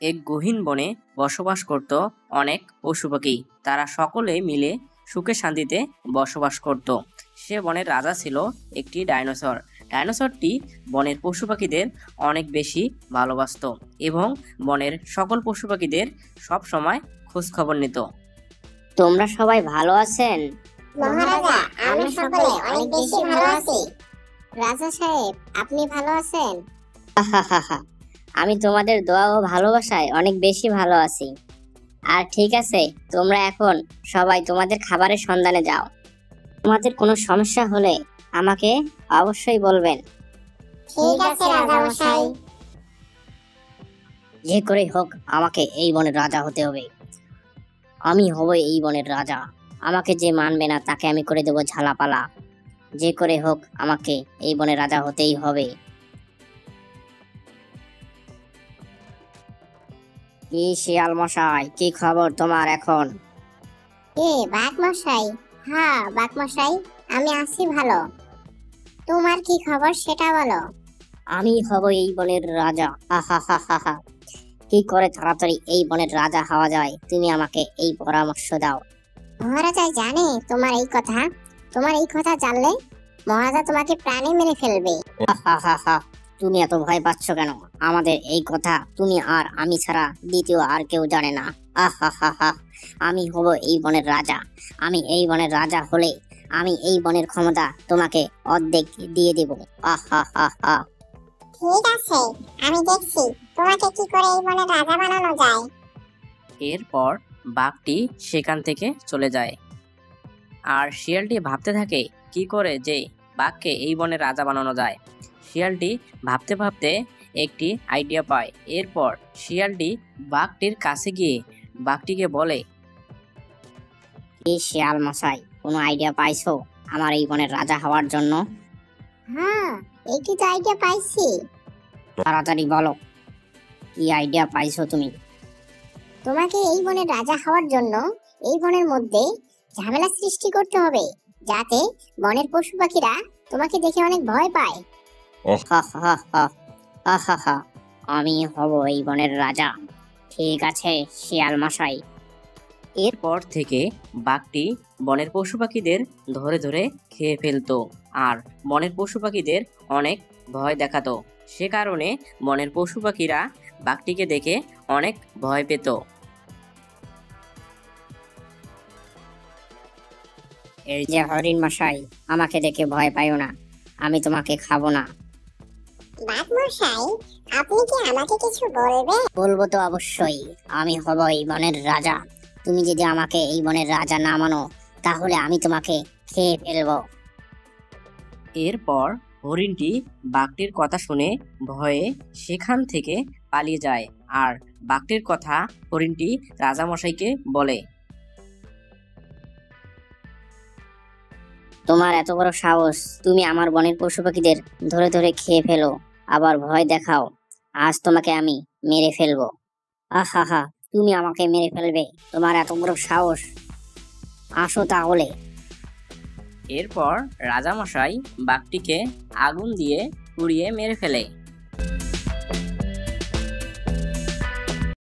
এক গহীন বনে বসবাস করত অনেক পশু পাখি। তারা সকলে মিলে সুখে শান্তিতে বসবাস করত। সে বনের রাজা ছিল একটি ডাইনোসর। ডাইনোসরটি বনের পশু পাখিদের অনেক বেশি ভালোবাসতো এবং বনের সকল পশু পাখিদের সব সময় খোঁজ খবর নিত। তোমরা সবাই ভালো আছেন? মহারাজা, আমরা সকলে অনেক বেশি ভালো আছি। রাজা সাহেব, আপনি ভালো আছেন? আহাহাহা, আমি তোমাদের দোয়া ও ভালোবাসায় অনেক বেশি ভালো আছি। আর ঠিক আছে, তোমরা এখন সবাই তোমাদের খাবারের সন্ধানে যাও। তোমাদের কোনো সমস্যা হলে আমাকে অবশ্যই বলবেন। ঠিক আছে রাজা মশাই। যে করেই হোক আমাকে এই বনের রাজা হতে হবে। আমি হব এই বনের রাজা। আমাকে যে মানবে না তাকে আমি করে দেব ঝালাপালা। যে করে হোক আমাকে এই বনের রাজা হতেই হবে। কি শিয়াল মশাই, কি খবর তোমার এখন? বাঘ মশাই? হ্যাঁ বাঘ মশাই, আমি আছি ভালো। তোমার কি খবর সেটা বলো। আমি হব এই বনের রাজা। আহাহাহা, কি করে তাড়াতাড়ি এই বনের রাজা হওয়া যায় তুমি আমাকে এই পরামর্শ দাও। মহারাজা জানে তোমার এই কথা। তোমার এই কথা জানলে মহারাজা তোমাকে প্রাণে মেরে ফেলবে। আহাহাহা, তুমি এত ভয় পাচ্ছ কেন? আমাদের এই কথা তুমি আর আমি ছাড়া দ্বিতীয় আর কেউ জানে না। আহাহাহা, আমি হব এই বনের রাজা। আমি এই বনের রাজা হলে আমি এই বনের ক্ষমতা তোমাকে অর্ধেক দিয়ে দেব। আহাহাহা। ঠিক আছে, আমি দেখছি তোমাকে কি করে এই বনের রাজা বানানো যায়। এরপর বাঘটি সেখান থেকে চলে যায় আর শিয়ালটি ভাবতে থাকে কি করে যে বাঘকে এই বনের রাজা বানানো যায়। শিয়ালটি ভাবতে ভাবতে একটি আইডিয়া পায়। এরপর শিয়ালটি বাঘটির কাছে গিয়ে বাঘটিকে বলে, এই শিয়াল মশাই, কোনো আইডিয়া পাইছো আমার এই বনের রাজা হওয়ার জন্য? হ্যাঁ, একটি তো আইডিয়া পাইছি। তাড়াতাড়ি বলো, কি আইডিয়া পাইছো তুমি? তোমাকে এই বনের রাজা হওয়ার জন্য এই বনের মধ্যে ঝামেলা সৃষ্টি করতে হবে, যাতে বনের পশু পাখিরা তোমাকে দেখে অনেক ভয় পায়। আহাহাহা, আমি হব এই বনের রাজা। ঠিক আছে শিয়াল মশাই। এরপর থেকে বাঘটি বনের পশু পাখিদের ধরে ধরে খেয়ে ফেলতো আর বনের পশু পাখিদের অনেক ভয় দেখাতো। সে কারণে বনের পশু পাখিরা বাঘটিকে দেখে অনেক ভয় পেত। এই যে হরিণ মশাই, আমাকে দেখে ভয় পাইও না, আমি তোমাকে খাবো না। বাঘ মশাই, আপনি কি আমাকে কিছু বলবেন? বলবো তো অবশ্যই, আমি হব এই বনের রাজা। তুমি যদি আমাকে এই বনের রাজা না মানো তাহলে আমি তোমাকে খেয়ে ফেলবো। এরপর হরিণটি বাঘটির কথা শুনে ভয়ে সেখান থেকে পালিয়ে যায় আর বাঘটির কথা হরিণটি রাজামশাইকে বলে। তোমার এত বড় সাহস, তুমি আমার বনের পশু পাখিদের ধরে ধরে খেয়ে ফেলো, আবার ভয় দেখাও। আজ তোমাকে আমি মেরে ফেলবো। আহাহা, তুমি আমাকে মেরে ফেলবে? তোমার এত বড় সাহস? আসো তাহলে। এরপর রাজামশাই বাঘটিকে আগুন দিয়ে পুড়িয়ে মেরে ফেলে।